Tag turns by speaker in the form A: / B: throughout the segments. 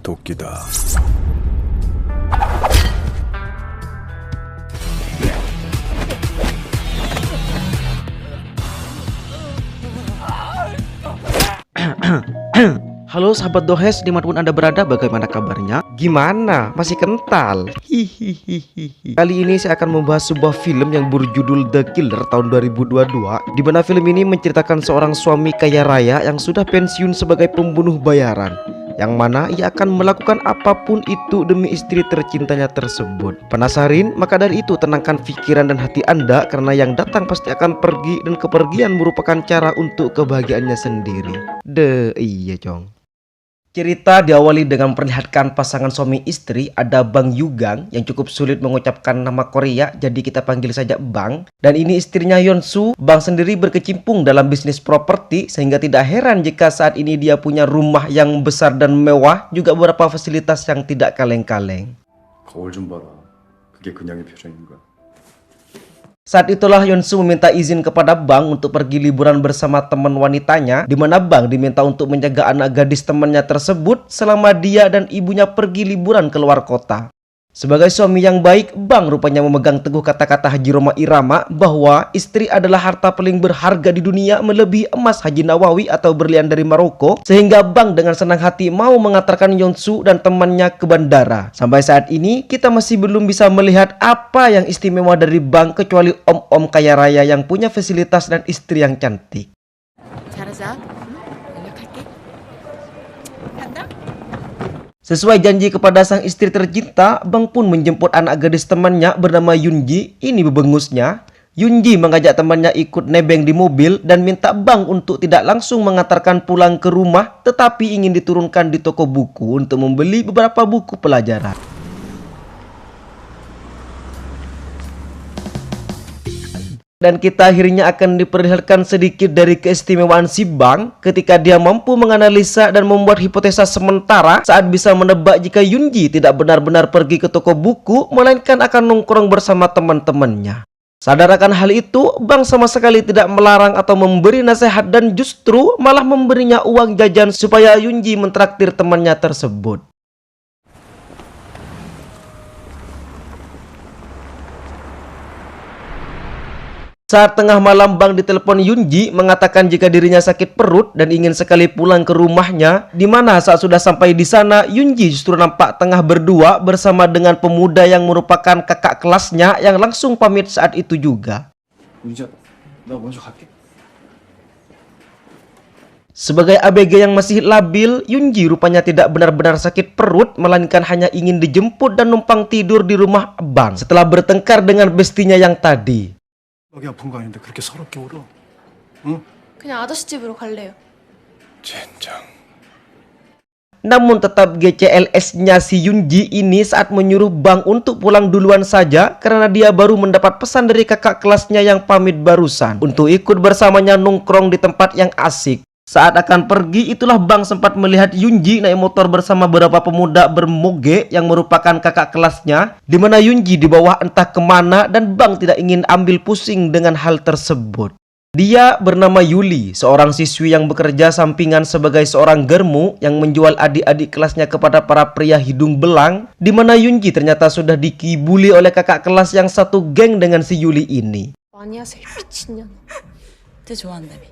A: 도끼다.
B: Halo sahabat Dohes, dimanapun Anda berada, bagaimana kabarnya? Gimana? Masih kental? Hihihihi. Kali ini saya akan membahas sebuah film yang berjudul The Killer tahun 2022, di mana film ini menceritakan seorang suami kaya raya yang sudah pensiun sebagai pembunuh bayaran, yang mana ia akan melakukan apapun itu demi istri tercintanya tersebut. Penasaran? Maka dari itu tenangkan pikiran dan hati Anda, karena yang datang pasti akan pergi, dan kepergian merupakan cara untuk kebahagiaannya sendiri. Iya cong. Cerita diawali dengan memperlihatkan pasangan suami istri. Ada Bang Yugang yang cukup sulit mengucapkan nama Korea, jadi kita panggil saja Bang. Dan ini istrinya Yeonsu. Bang sendiri berkecimpung dalam bisnis properti, sehingga tidak heran jika saat ini dia punya rumah yang besar dan mewah, juga beberapa fasilitas yang tidak kaleng-kaleng.
A: 거울 좀 봐라. 그게 그냥의 표정인가?
B: Saat itulah Yeonsu meminta izin kepada Bang untuk pergi liburan bersama teman wanitanya, di mana Bang diminta untuk menjaga anak gadis temannya tersebut selama dia dan ibunya pergi liburan ke luar kota. Sebagai suami yang baik, Bang rupanya memegang teguh kata-kata Haji Roma Irama bahwa istri adalah harta paling berharga di dunia, melebihi emas Haji Nawawi atau berlian dari Maroko, sehingga Bang dengan senang hati mau mengantarkan Yeonsu dan temannya ke bandara. Sampai saat ini kita masih belum bisa melihat apa yang istimewa dari Bang, kecuali om-om kaya raya yang punya fasilitas dan istri yang cantik.
C: 잘하자. 연락할게. 간다.
B: Sesuai janji kepada sang istri tercinta, Bang pun menjemput anak gadis temannya bernama Yunji. Ini bebengusnya. Yunji mengajak temannya ikut nebeng di mobil dan minta Bang untuk tidak langsung mengantarkan pulang ke rumah, tetapi ingin diturunkan di toko buku untuk membeli beberapa buku pelajaran. Dan kita akhirnya akan diperlihatkan sedikit dari keistimewaan si Bang ketika dia mampu menganalisa dan membuat hipotesa sementara saat bisa menebak jika Yunji tidak benar-benar pergi ke toko buku, melainkan akan nongkrong bersama teman-temannya. Sadar akan hal itu, Bang sama sekali tidak melarang atau memberi nasihat, dan justru malah memberinya uang jajan supaya Yunji mentraktir temannya tersebut. Saat tengah malam, Bang ditelepon Yunji mengatakan jika dirinya sakit perut dan ingin sekali pulang ke rumahnya. Di mana saat sudah sampai di sana, Yunji justru nampak tengah berdua bersama dengan pemuda yang merupakan kakak kelasnya yang langsung pamit saat itu juga.
A: 윤지야, 나 먼저 갈게.
B: Sebagai ABG yang masih labil, Yunji rupanya tidak benar-benar sakit perut, melainkan hanya ingin dijemput dan numpang tidur di rumah Bang setelah bertengkar dengan bestinya yang tadi.
A: 여기 아픈 거 아닌데 그렇게 서럽게 울어? 응?
C: 그냥 아저씨 집으로 갈래요.
A: 젠장.
B: Namun tetap GCLS-nya si Yunji ini saat menyuruh Bang untuk pulang duluan saja, karena dia baru mendapat pesan dari kakak kelasnya yang pamit barusan untuk ikut bersamanya nongkrong di tempat yang asik. Saat akan pergi, itulah Bang sempat melihat Yunji naik motor bersama beberapa pemuda bermoge yang merupakan kakak kelasnya, di mana Yunji dibawa entah kemana, dan Bang tidak ingin ambil pusing dengan hal tersebut. Dia bernama Yuli, seorang siswi yang bekerja sampingan sebagai seorang germu yang menjual adik-adik kelasnya kepada para pria hidung belang, di mana Yunji ternyata sudah dikibuli oleh kakak kelas yang satu geng dengan si Yuli ini.
C: 많이 하세요, 미친년. 되게 좋아한다며.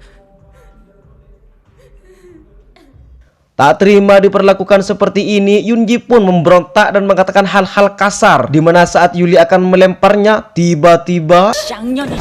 B: Tak terima diperlakukan seperti ini, Yunji pun memberontak dan mengatakan hal-hal kasar, di mana saat Yuli akan melemparnya, tiba-tiba
A: 그만해.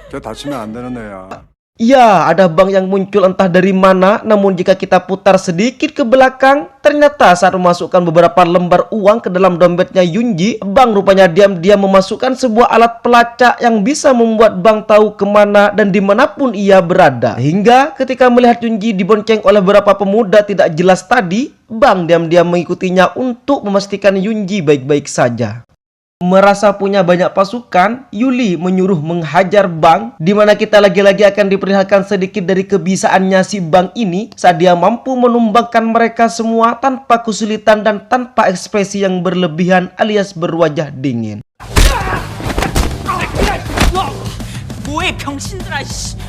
A: 걔 다치면 안 되는 애야.
B: ya, ada Bang yang muncul entah dari mana. Namun jika kita putar sedikit ke belakang, ternyata saat memasukkan beberapa lembar uang ke dalam dompetnya Yunji, Bang rupanya diam-diam memasukkan sebuah alat pelacak yang bisa membuat Bang tahu kemana dan dimanapun ia berada. Hingga ketika melihat Yunji dibonceng oleh beberapa pemuda tidak jelas tadi, Bang diam-diam mengikutinya untuk memastikan Yunji baik-baik saja. Merasa punya banyak pasukan, Yuli menyuruh menghajar Bang, di mana kita lagi-lagi akan diperlihatkan sedikit dari kebiasaannya si Bang ini saat dia mampu menumbangkan mereka semua tanpa kesulitan dan tanpa ekspresi yang berlebihan alias berwajah dingin.
D: 뭐해 병신들아 씨.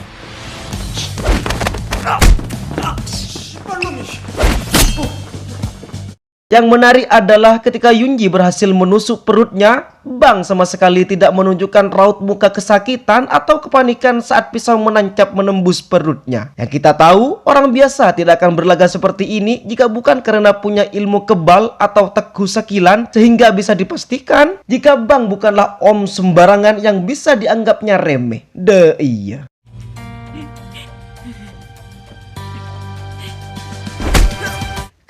B: Yang menarik adalah ketika Yunji berhasil menusuk perutnya, Bang sama sekali tidak menunjukkan raut muka kesakitan atau kepanikan saat pisau menancap menembus perutnya. Yang kita tahu, orang biasa tidak akan berlagak seperti ini jika bukan karena punya ilmu kebal atau teguh sakilan, sehingga bisa dipastikan jika Bang bukanlah om sembarangan yang bisa dianggapnya remeh. Iya.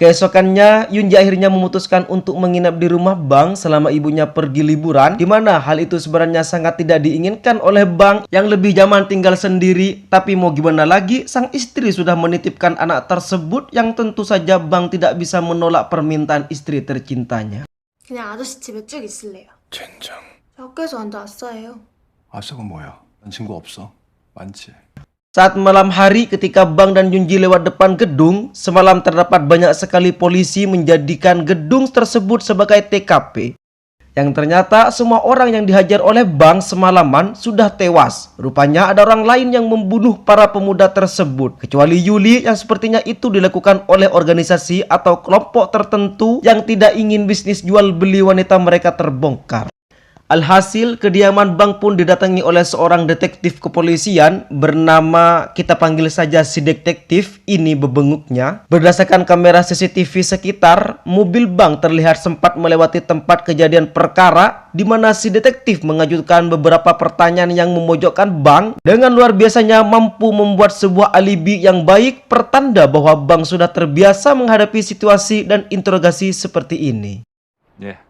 B: Keesokannya, Yunji akhirnya memutuskan untuk menginap di rumah Bang selama ibunya pergi liburan, di mana hal itu sebenarnya sangat tidak diinginkan oleh Bang yang lebih nyaman tinggal sendiri. Tapi mau gimana lagi, sang istri sudah menitipkan anak tersebut yang tentu saja Bang tidak bisa menolak permintaan istri tercintanya.
D: 그냥 아저씨 집에 쭉 있을래요.
A: 젠장.
D: 학교에서 완전 아싸예요.
A: 아싸가 뭐야? 난 친구 없어. 많지.
B: Saat malam hari ketika Bang dan Yunji lewat depan gedung, semalam terdapat banyak sekali polisi menjadikan gedung tersebut sebagai TKP. Yang ternyata semua orang yang dihajar oleh Bang semalaman sudah tewas. Rupanya ada orang lain yang membunuh para pemuda tersebut. Kecuali Yuli yang sepertinya itu dilakukan oleh organisasi atau kelompok tertentu yang tidak ingin bisnis jual beli wanita mereka terbongkar. Alhasil, kediaman Bang pun didatangi oleh seorang detektif kepolisian bernama, kita panggil saja si detektif, ini bebenguknya. Berdasarkan kamera CCTV sekitar, mobil Bang terlihat sempat melewati tempat kejadian perkara, di mana si detektif mengajukan beberapa pertanyaan yang memojokkan Bang dengan luar biasanya mampu membuat sebuah alibi yang baik, pertanda bahwa Bang sudah terbiasa menghadapi situasi dan interogasi seperti ini.
E: 예.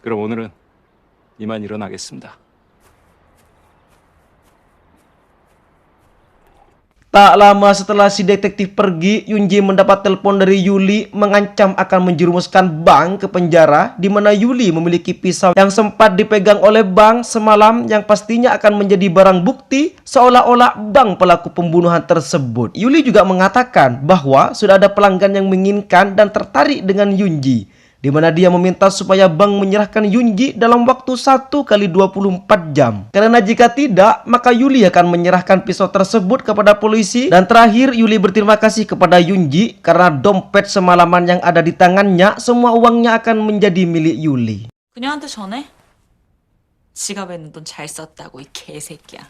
E: 그럼 오늘은 이만 일어나겠습니다.
B: Tak lama setelah si detektif pergi, Yunji mendapat telepon dari Yuli mengancam akan menjerumuskan Bang ke penjara, di mana Yuli memiliki pisau yang sempat dipegang oleh Bang semalam yang pastinya akan menjadi barang bukti seolah-olah Bang pelaku pembunuhan tersebut. Yuli juga mengatakan bahwa sudah ada pelanggan yang menginginkan dan tertarik dengan Yunji, di mana dia meminta supaya Bang menyerahkan Yunji dalam waktu 1 kali 24 jam. Karena jika tidak, maka Yuli akan menyerahkan pisau tersebut kepada polisi. Dan terakhir, Yuli berterima kasih kepada Yunji karena dompet semalaman yang ada di tangannya, semua uangnya akan menjadi milik Yuli.
C: 그녀한테 전해? 지갑에 있는 돈 잘 썼다고 이 개새끼야.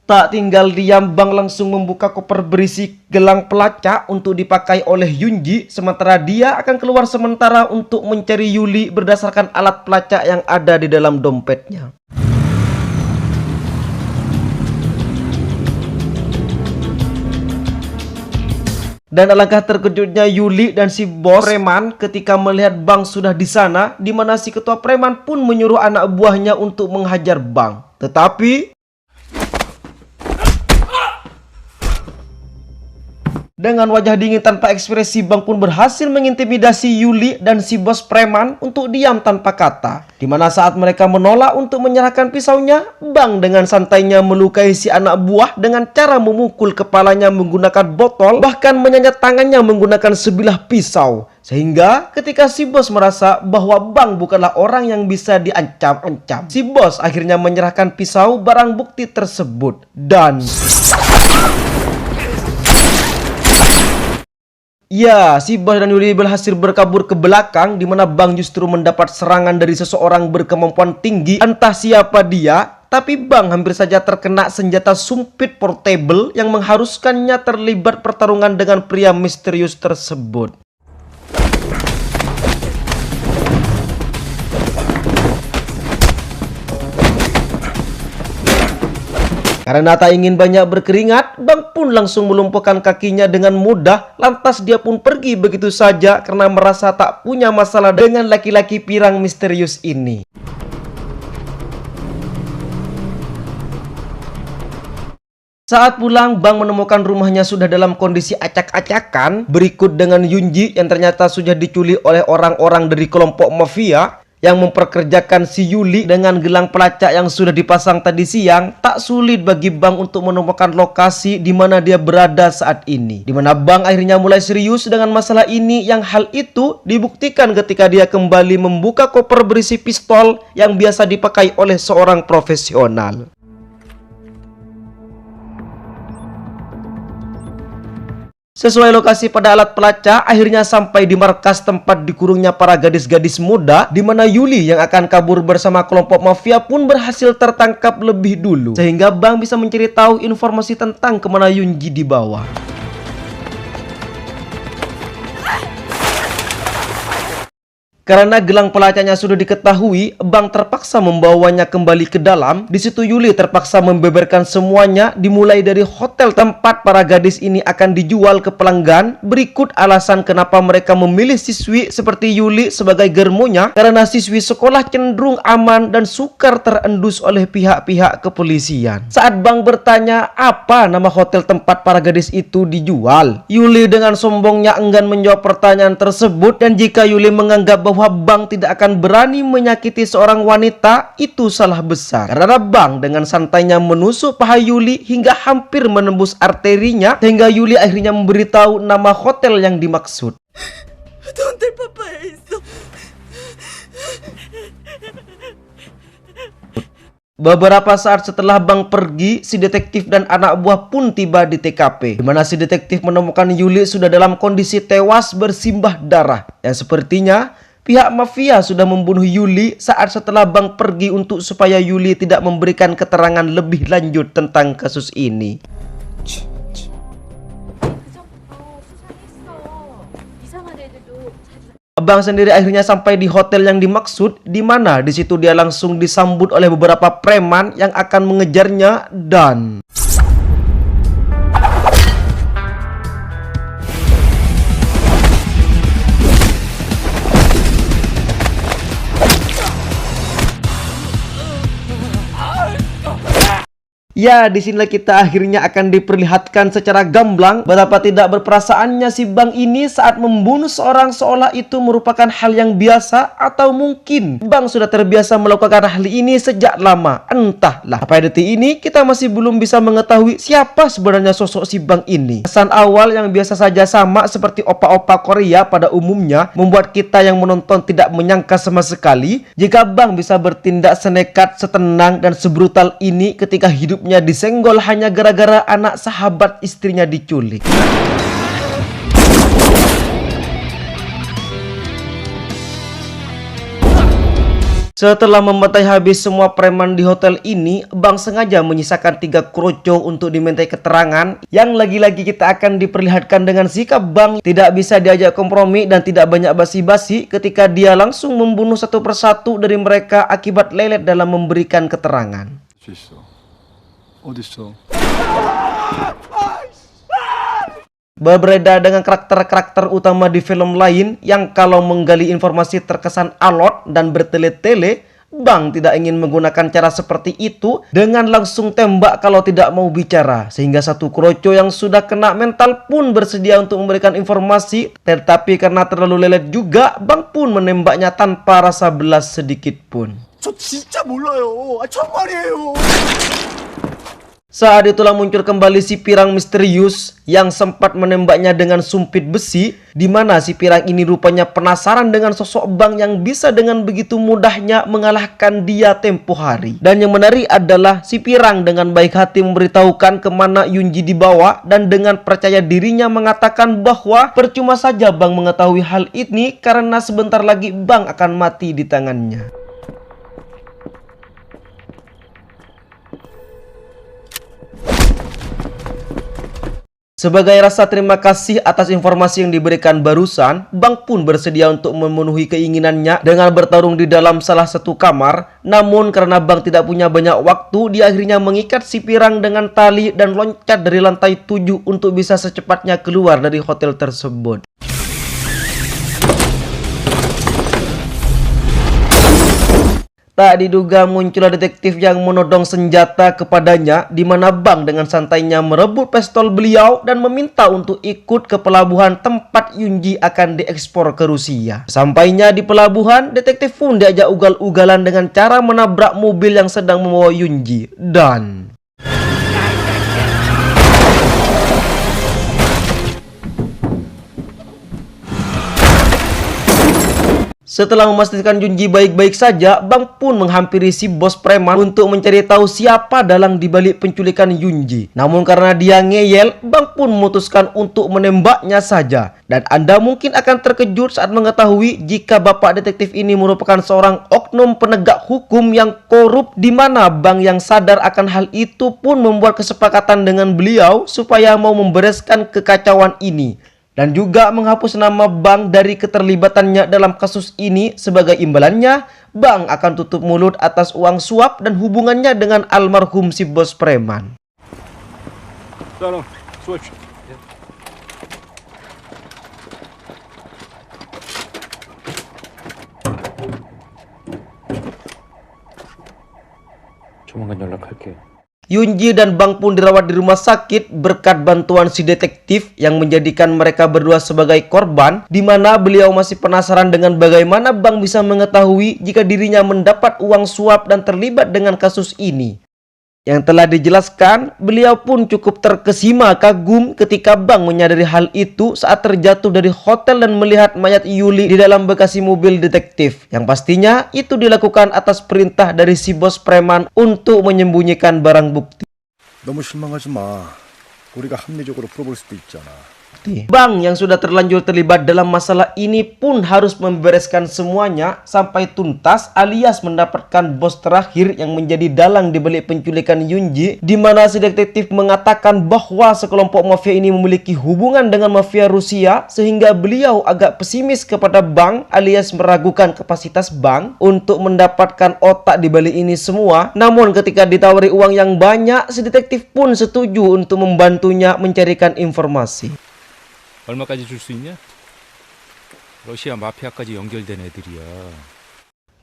B: Tak tinggal diam, Bang langsung membuka koper berisi gelang pelacak untuk dipakai oleh Yunji, sementara dia akan keluar sementara untuk mencari Yuli berdasarkan alat pelacak yang ada di dalam dompetnya. Dan alangkah terkejutnya Yuli dan si bos preman ketika melihat Bang sudah di sana, di mana si ketua preman pun menyuruh anak buahnya untuk menghajar Bang. Tetapi dengan wajah dingin tanpa ekspresi, Bang pun berhasil mengintimidasi Yuli dan si bos preman untuk diam tanpa kata. Di mana saat mereka menolak untuk menyerahkan pisaunya, Bang dengan santainya melukai si anak buah dengan cara memukul kepalanya menggunakan botol, bahkan menyayat tangannya menggunakan sebilah pisau. Sehingga ketika si bos merasa bahwa Bang bukanlah orang yang bisa diancam-ancam, si bos akhirnya menyerahkan pisau barang bukti tersebut. Dan ya, si bos dan Yuli berhasil berkabur ke belakang, di mana Bang justru mendapat serangan dari seseorang berkemampuan tinggi, entah siapa dia. Tapi Bang hampir saja terkena senjata sumpit portable yang mengharuskannya terlibat pertarungan dengan pria misterius tersebut. Karena tak ingin banyak berkeringat, Bang pun langsung melumpuhkan kakinya dengan mudah. Lantas dia pun pergi begitu saja karena merasa tak punya masalah dengan laki-laki pirang misterius ini. Saat pulang, Bang menemukan rumahnya sudah dalam kondisi acak-acakan, berikut dengan Yunji yang ternyata sudah diculik oleh orang-orang dari kelompok mafia yang memperkerjakan si Yuli. Dengan gelang pelacak yang sudah dipasang tadi siang, tak sulit bagi Bang untuk menemukan lokasi di mana dia berada saat ini. Di mana Bang akhirnya mulai serius dengan masalah ini, yang hal itu dibuktikan ketika dia kembali membuka koper berisi pistol yang biasa dipakai oleh seorang profesional. Sesuai lokasi pada alat pelacak, akhirnya sampai di markas tempat dikurungnya para gadis-gadis muda, di mana Yuli yang akan kabur bersama kelompok mafia pun berhasil tertangkap lebih dulu, sehingga Bang bisa mencari tahu informasi tentang kemana Yunji dibawa. Karena gelang pelacaknya sudah diketahui, Bang terpaksa membawanya kembali ke dalam. Di situ Yuli terpaksa membeberkan semuanya, dimulai dari hotel tempat para gadis ini akan dijual ke pelanggan. Berikut alasan kenapa mereka memilih siswi seperti Yuli sebagai germonya, karena siswi sekolah cenderung aman dan sukar terendus oleh pihak-pihak kepolisian. Saat Bang bertanya apa nama hotel tempat para gadis itu dijual, Yuli dengan sombongnya enggan menjawab pertanyaan tersebut, dan jika Yuli menganggap bahwa Bang tidak akan berani menyakiti seorang wanita, itu salah besar. Karena Bang dengan santainya menusuk paha Yuli hingga hampir menembus arterinya, sehingga Yuli akhirnya memberitahu nama hotel yang dimaksud. Beberapa saat setelah Bang pergi, si detektif dan anak buah pun tiba di TKP, di mana si detektif menemukan Yuli sudah dalam kondisi tewas bersimbah darah, yang sepertinya pihak mafia sudah membunuh Yuli saat setelah Bang pergi untuk supaya Yuli tidak memberikan keterangan lebih lanjut tentang kasus ini. Bang sendiri akhirnya sampai di hotel yang dimaksud, di mana di situ dia langsung disambut oleh beberapa preman yang akan mengejarnya dan ya, disinilah kita akhirnya akan diperlihatkan secara gamblang betapa tidak berperasaannya si Bang ini saat membunuh seorang, seolah itu merupakan hal yang biasa, atau mungkin Bang sudah terbiasa melakukan hal ini sejak lama. Entahlah, sampai detik ini kita masih belum bisa mengetahui siapa sebenarnya sosok si Bang ini. Kesan awal yang biasa saja sama seperti opa-opa Korea pada umumnya membuat kita yang menonton tidak menyangka sama sekali jika Bang bisa bertindak senekat, setenang, dan sebrutal ini ketika hidupnya disenggol hanya gara-gara anak sahabat istrinya diculik. Setelah membantai habis semua preman di hotel ini, Bang sengaja menyisakan 3 kroco untuk dimintai keterangan, yang lagi-lagi kita akan diperlihatkan dengan sikap Bang tidak bisa diajak kompromi dan tidak banyak basi-basi ketika dia langsung membunuh satu persatu dari mereka akibat lelet dalam memberikan keterangan.
A: 어딨어?
B: Berbeda dengan karakter-karakter utama di film lain yang kalau menggali informasi terkesan alot dan bertele-tele, Bang tidak ingin menggunakan cara seperti itu dengan langsung tembak kalau tidak mau bicara, sehingga satu kroco yang sudah kena mental pun bersedia untuk memberikan informasi, tetapi karena terlalu lelet juga, Bang pun menembaknya tanpa rasa belas sedikit pun.
A: 저 진짜 몰라요. 정말이에요.
B: Saat itulah muncul kembali si pirang misterius yang sempat menembaknya dengan sumpit besi, di mana si pirang ini rupanya penasaran dengan sosok Bang yang bisa dengan begitu mudahnya mengalahkan dia tempo hari. Dan yang menarik adalah si pirang dengan baik hati memberitahukan kemana Yunji dibawa, dan dengan percaya dirinya mengatakan bahwa percuma saja Bang mengetahui hal ini karena sebentar lagi Bang akan mati di tangannya. Sebagai rasa terima kasih atas informasi yang diberikan barusan, Bang pun bersedia untuk memenuhi keinginannya dengan bertarung di dalam salah satu kamar. Namun karena Bang tidak punya banyak waktu, dia akhirnya mengikat si pirang dengan tali dan loncat dari lantai 7 untuk bisa secepatnya keluar dari hotel tersebut. Tak diduga muncullah detektif yang menodong senjata kepadanya, di mana Bang dengan santainya merebut pistol beliau dan meminta untuk ikut ke pelabuhan tempat Yunji akan diekspor ke Rusia. Sampainya di pelabuhan, detektif pun diajak ugal-ugalan dengan cara menabrak mobil yang sedang membawa Yunji. Dan Setelah memastikan Yunji baik-baik saja, Bang pun menghampiri si bos preman untuk mencari tahu siapa dalang dibalik penculikan Yunji. Namun karena dia ngeyel, Bang pun memutuskan untuk menembaknya saja. Dan Anda mungkin akan terkejut saat mengetahui jika bapak detektif ini merupakan seorang oknum penegak hukum yang korup, di mana Bang yang sadar akan hal itu pun membuat kesepakatan dengan beliau supaya mau membereskan kekacauan ini. Dan juga menghapus nama Bang dari keterlibatannya dalam kasus ini. Sebagai imbalannya, Bang akan tutup mulut atas uang suap dan hubungannya dengan almarhum si bos preman.
E: 사람 수고하십시오. 조만간 연락할게요.
B: Yunji dan Bang pun dirawat di rumah sakit berkat bantuan si detektif yang menjadikan mereka berdua sebagai korban, di mana beliau masih penasaran dengan bagaimana Bang bisa mengetahui jika dirinya mendapat uang suap dan terlibat dengan kasus ini. Yang telah dijelaskan, beliau pun cukup terkesima kagum ketika Bang menyadari hal itu saat terjatuh dari hotel dan melihat mayat Yuli di dalam bagasi mobil detektif. Yang pastinya itu dilakukan atas perintah dari si bos preman untuk menyembunyikan barang bukti.
A: 너무 실망하지 마. 우리가 합리적으로 풀어볼 수도 있잖아.
B: Bang yang sudah terlanjur terlibat dalam masalah ini pun harus membereskan semuanya sampai tuntas, alias mendapatkan bos terakhir yang menjadi dalang di balik penculikan Yunji, di mana si detektif mengatakan bahwa sekelompok mafia ini memiliki hubungan dengan mafia Rusia, sehingga beliau agak pesimis kepada Bang, alias meragukan kapasitas Bang untuk mendapatkan otak di balik ini semua. Namun ketika ditawari uang yang banyak, si detektif pun setuju untuk membantunya mencarikan informasi.
F: 얼마까지 줄 수 있냐? 러시아 마피아까지 연결된 애들이야.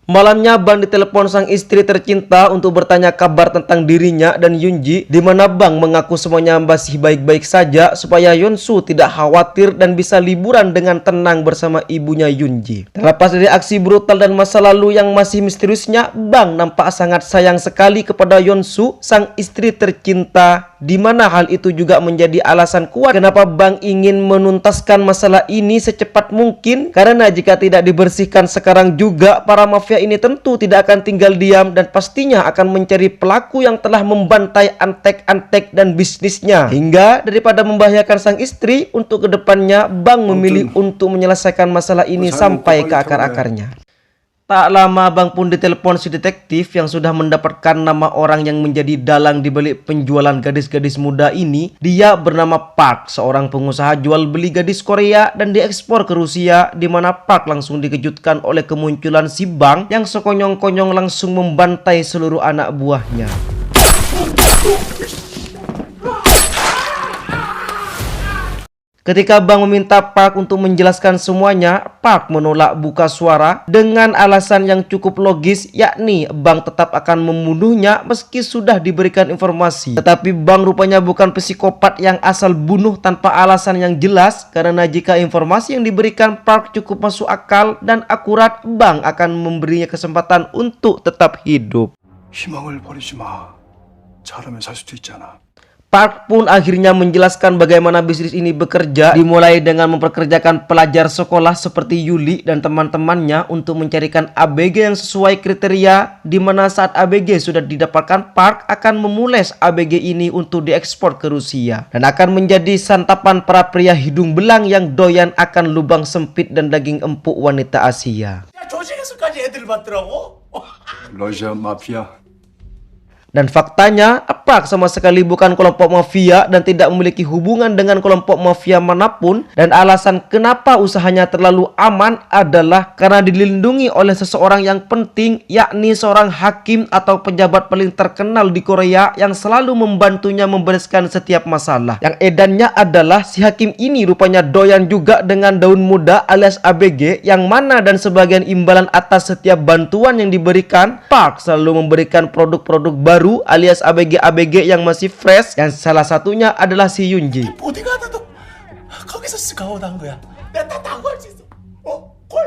B: Malamnya Bang ditelepon sang istri tercinta untuk bertanya kabar tentang dirinya dan Yunji, di mana Bang mengaku semuanya masih baik-baik saja supaya Yonsu tidak khawatir dan bisa liburan dengan tenang bersama ibunya Yunji. Terlepas dari aksi brutal dan masa lalu yang masih misteriusnya, Bang nampak sangat sayang sekali kepada Yonsu, sang istri tercinta, di mana hal itu juga menjadi alasan kuat kenapa Bang ingin menuntaskan masalah ini secepat mungkin, karena jika tidak dibersihkan sekarang juga, para mafia ini tentu tidak akan tinggal diam dan pastinya akan mencari pelaku yang telah membantai antek-antek dan bisnisnya. Hingga daripada membahayakan sang istri, untuk kedepannya Bang memilih untuk menyelesaikan masalah ini sampai ke akar-akarnya. Tak lama Bang pun ditelepon si detektif yang sudah mendapatkan nama orang yang menjadi dalang di balik penjualan gadis-gadis muda ini. Dia bernama Park, seorang pengusaha jual beli gadis Korea dan diekspor ke Rusia, di mana Park langsung dikejutkan oleh kemunculan si Bang yang sekonyong-konyong langsung membantai seluruh anak buahnya. Ketika Bang meminta Park untuk menjelaskan semuanya, Park menolak buka suara dengan alasan yang cukup logis, yakni Bang tetap akan membunuhnya meski sudah diberikan informasi. Tetapi Bang rupanya bukan psikopat yang asal bunuh tanpa alasan yang jelas, karena jika informasi yang diberikan Park cukup masuk akal dan akurat, Bang akan memberinya kesempatan untuk tetap hidup.
A: 희망을 버리지 마. 잘하면 살 수도 있잖아.
B: Park pun akhirnya menjelaskan bagaimana bisnis ini bekerja, dimulai dengan memperkerjakan pelajar sekolah seperti Yuli dan teman-temannya untuk mencarikan ABG yang sesuai kriteria, di mana saat ABG sudah didapatkan, Park akan memules ABG ini untuk diekspor ke Rusia dan akan menjadi santapan para pria hidung belang yang doyan akan lubang sempit dan daging empuk wanita Asia.
A: 러시아 마피아.
B: Dan faktanya, Park sama sekali bukan kelompok mafia dan tidak memiliki hubungan dengan kelompok mafia manapun. Dan alasan kenapa usahanya terlalu aman adalah karena dilindungi oleh seseorang yang penting, yakni seorang hakim atau pejabat paling terkenal di Korea yang selalu membantunya membereskan setiap masalah. Yang edannya adalah si hakim ini rupanya doyan juga dengan daun muda alias ABG, yang mana dan sebagian imbalan atas setiap bantuan yang diberikan, Park selalu memberikan produk-produk baru alias ABG-ABG yang masih fresh, yang salah satunya adalah si Yunji.
G: 보디가드도 거기서 스카웃 한 거야. 내가 다 당구할 수 있어. 어? 콜.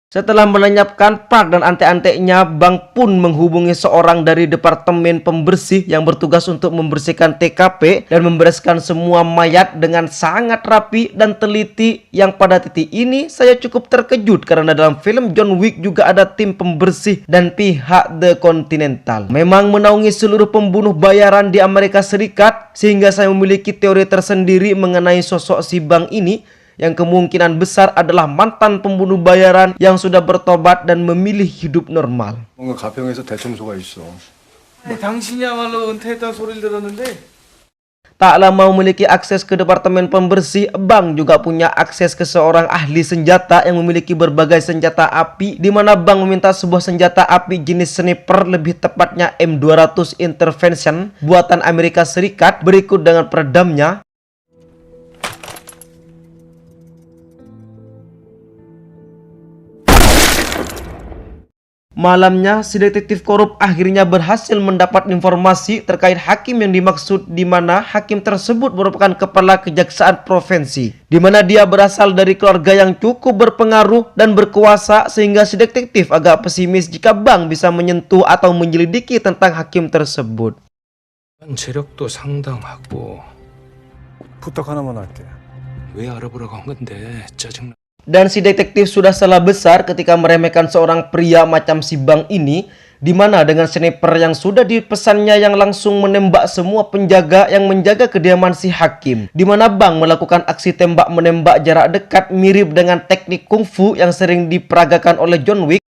B: Setelah melenyapkan Park dan antek-anteknya, Bang pun menghubungi seorang dari departemen pembersih yang bertugas untuk membersihkan TKP dan membereskan semua mayat dengan sangat rapi dan teliti. Yang pada titik ini saya cukup terkejut karena dalam film John Wick juga ada tim pembersih dan pihak The Continental memang menaungi seluruh pembunuh bayaran di Amerika Serikat, sehingga saya memiliki teori tersendiri mengenai sosok si Bang ini yang kemungkinan besar adalah mantan pembunuh bayaran yang sudah bertobat dan memilih hidup normal.
A: 뭔가 가평에서 대청소가 있어.
G: 당신이야말로 은퇴했다는 소리를 들었는데
B: Tak lama memiliki akses ke departemen pembersih, Bang juga punya akses ke seorang ahli senjata yang memiliki berbagai senjata api, di mana Bang meminta sebuah senjata api jenis sniper, lebih tepatnya M200 Intervention buatan Amerika Serikat, berikut dengan peredamnya. Malamnya, si detektif korup akhirnya berhasil mendapat informasi terkait hakim yang dimaksud, di mana hakim tersebut merupakan kepala kejaksaan provinsi, di mana dia berasal dari keluarga yang cukup berpengaruh dan berkuasa, sehingga si detektif agak pesimis jika Bang bisa menyentuh atau menyelidiki tentang hakim tersebut.
E: 재력도 상당하고
A: 부탁 하나만 할게.
E: 왜 알아보라고 한 건데 짜증나.
B: Dan si detektif sudah salah besar ketika meremehkan seorang pria macam si Bang ini, di mana dengan sniper yang sudah dipesannya yang langsung menembak semua penjaga yang menjaga kediaman si hakim, di mana Bang melakukan aksi tembak menembak jarak dekat mirip dengan teknik kungfu yang sering diperagakan oleh John Wick.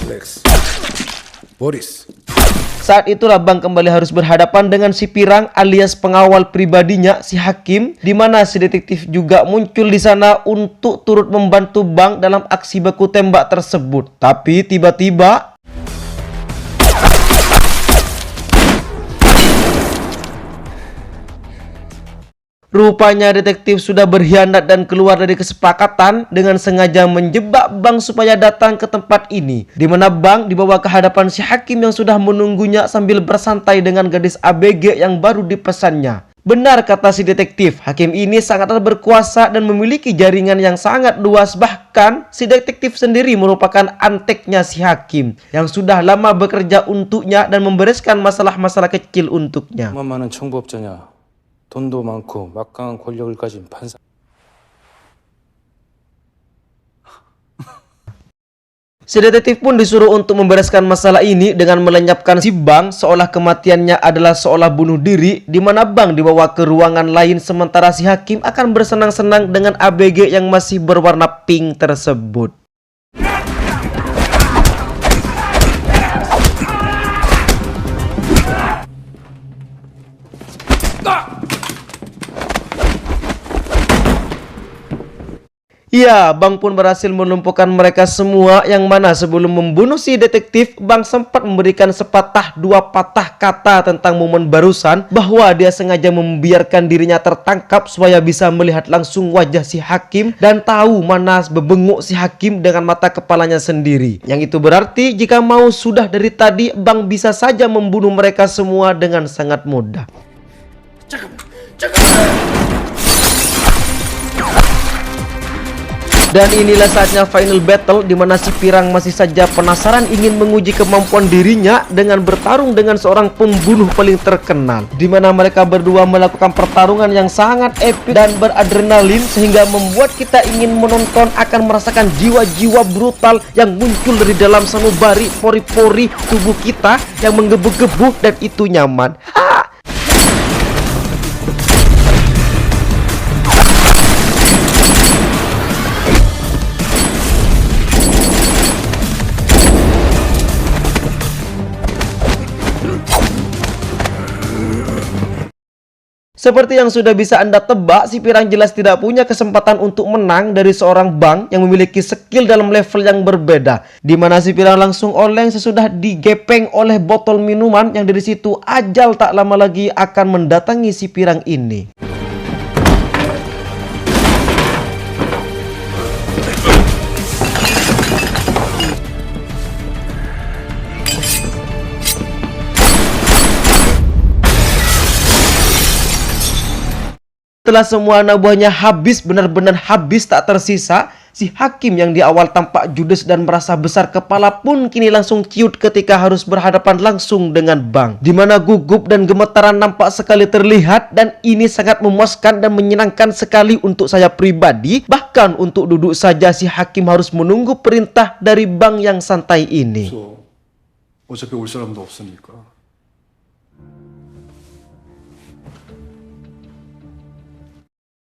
A: 렉스. 보리스.
B: Saat itulah Bang kembali harus berhadapan dengan si Pirang alias pengawal pribadinya si hakim, di mana si detektif juga muncul di sana untuk turut membantu Bang dalam aksi baku tembak tersebut. Tapi tiba-tiba rupanya detektif sudah berkhianat dan keluar dari kesepakatan dengan sengaja menjebak Bang supaya datang ke tempat ini, di mana Bang dibawa ke hadapan si hakim yang sudah menunggunya sambil bersantai dengan gadis ABG yang baru dipesannya. Benar kata si detektif, hakim ini sangatlah berkuasa dan memiliki jaringan yang sangat luas. Bahkan si detektif sendiri merupakan anteknya si hakim yang sudah lama bekerja untuknya dan membereskan masalah-masalah kecil untuknya.
E: 그만 많은 청부업자냐. 돈도 많고 막강한 권력을 가진 판사.
B: Si detektif pun disuruh untuk membereskan masalah ini dengan melenyapkan si Bang seolah kematiannya adalah seolah bunuh diri, di mana Bang dibawa ke ruangan lain sementara si hakim akan bersenang-senang dengan ABG yang masih berwarna pink tersebut. Ya, Bang pun berhasil melumpuhkan mereka semua, yang mana sebelum membunuh si detektif, Bang sempat memberikan sepatah dua patah kata tentang momen barusan, bahwa dia sengaja membiarkan dirinya tertangkap supaya bisa melihat langsung wajah si hakim dan tahu mana bebenguk si hakim dengan mata kepalanya sendiri. Yang itu berarti jika mau sudah dari tadi, Bang bisa saja membunuh mereka semua dengan sangat mudah. Dan inilah saatnya final battle, di mana si Pirang masih saja penasaran ingin menguji kemampuan dirinya dengan bertarung dengan seorang pembunuh paling terkenal, di mana mereka berdua melakukan pertarungan yang sangat epik dan beradrenalin, sehingga membuat kita ingin menonton akan merasakan jiwa-jiwa brutal yang muncul dari dalam sanubari pori-pori tubuh kita yang menggebu-gebu, dan itu nyaman. Seperti yang sudah bisa Anda tebak, si Pirang jelas tidak punya kesempatan untuk menang dari seorang Bang yang memiliki skill dalam level yang berbeda, di mana si Pirang langsung oleng sesudah digepeng oleh botol minuman yang dari situ ajal tak lama lagi akan mendatangi si Pirang ini. Setelah semua anak buahnya habis, benar-benar habis tak tersisa, si hakim yang di awal tampak judes dan merasa besar kepala pun kini langsung ciut ketika harus berhadapan langsung dengan Bang. Dimana gugup dan gemetaran nampak sekali terlihat, dan ini sangat memuaskan dan menyenangkan sekali untuk saya pribadi. Bahkan untuk duduk saja si hakim harus menunggu perintah dari Bang yang santai ini.
A: 어차피 올 사람도 없으니까.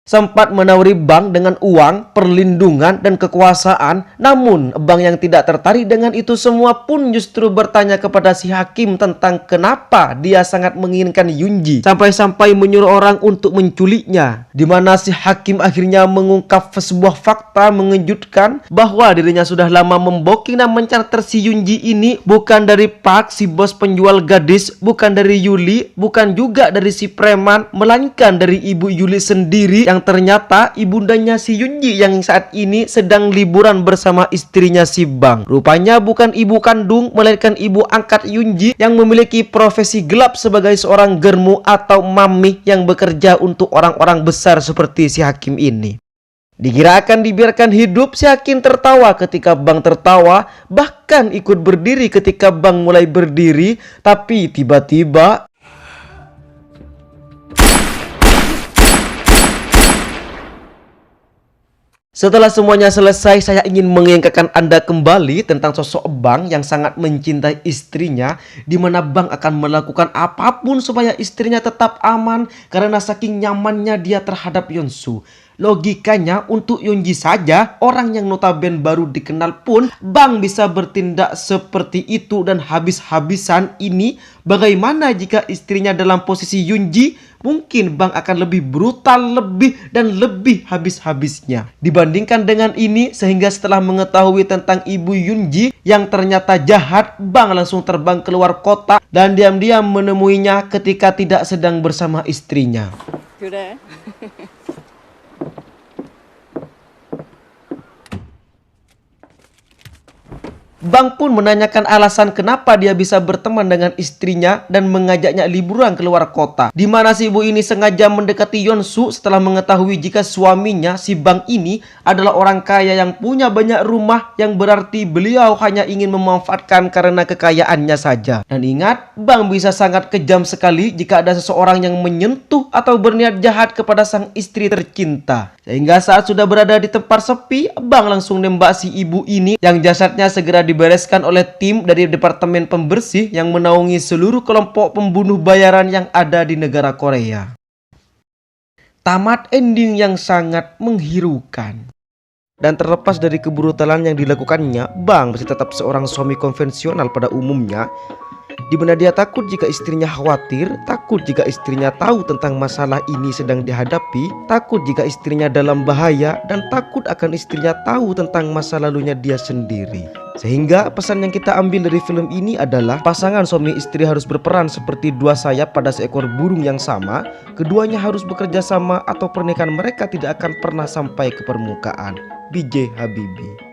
B: Sempat menawari Bang dengan uang, perlindungan, dan kekuasaan. Namun, Bang yang tidak tertarik dengan itu semua pun justru bertanya kepada si hakim tentang kenapa dia sangat menginginkan Yunji. Sampai-sampai menyuruh orang untuk menculiknya. Dimana si hakim akhirnya mengungkap sebuah fakta mengejutkan bahwa dirinya sudah lama memboking dan mencarter si Yunji ini bukan dari Park, si bos penjual gadis, bukan dari Yuli, bukan juga dari si preman, melainkan dari ibu Yuli sendiri yang ternyata ibundanya si Yunji yang saat ini sedang liburan bersama istrinya si Bang. Rupanya bukan ibu kandung, melainkan ibu angkat Yunji yang memiliki profesi gelap sebagai seorang germu atau mami yang bekerja untuk orang-orang besar seperti si hakim ini. Dikira akan dibiarkan hidup, si hakim tertawa ketika Bang tertawa, bahkan ikut berdiri ketika Bang mulai berdiri, tapi tiba-tiba setelah semuanya selesai, saya ingin mengingatkan Anda kembali tentang sosok Bang yang sangat mencintai istrinya, di mana Bang akan melakukan apapun supaya istrinya tetap aman karena saking nyamannya dia terhadap Yonsu. Logikanya untuk Yunji saja, orang yang notabene baru dikenal pun, Bang bisa bertindak seperti itu dan habis-habisan ini. Bagaimana jika istrinya dalam posisi Yunji? Mungkin Bang akan lebih brutal, lebih habis-habisnya dibandingkan dengan ini. Sehingga setelah mengetahui tentang ibu Yunji yang ternyata jahat, Bang langsung terbang keluar kota dan diam-diam menemuinya ketika tidak sedang bersama istrinya.
H: 그래.
B: Bang pun menanyakan alasan kenapa dia bisa berteman dengan istrinya dan mengajaknya liburan keluar kota. Di mana si ibu ini sengaja mendekati Yonsu setelah mengetahui jika suaminya si Bang ini adalah orang kaya yang punya banyak rumah, yang berarti beliau hanya ingin memanfaatkan karena kekayaannya saja. Dan ingat, Bang bisa sangat kejam sekali jika ada seseorang yang menyentuh atau berniat jahat kepada sang istri tercinta. Sehingga saat sudah berada di tempat sepi, Bang langsung nembak si ibu ini yang jasadnya segera dibereskan oleh tim dari departemen pembersih yang menaungi seluruh kelompok pembunuh bayaran yang ada di negara Korea. Tamat ending yang sangat menghirukan. Dan terlepas dari kebrutalan yang dilakukannya, Bang masih tetap seorang suami konvensional pada umumnya, di mana dia takut jika istrinya khawatir, takut jika istrinya tahu tentang masalah ini sedang dihadapi, takut jika istrinya dalam bahaya, dan takut akan istrinya tahu tentang masa lalunya dia sendiri. Sehingga pesan yang kita ambil dari film ini adalah pasangan suami istri harus berperan seperti dua sayap pada seekor burung yang sama. Keduanya harus bekerja sama atau pernikahan mereka tidak akan pernah sampai ke permukaan. B.J. Habibie.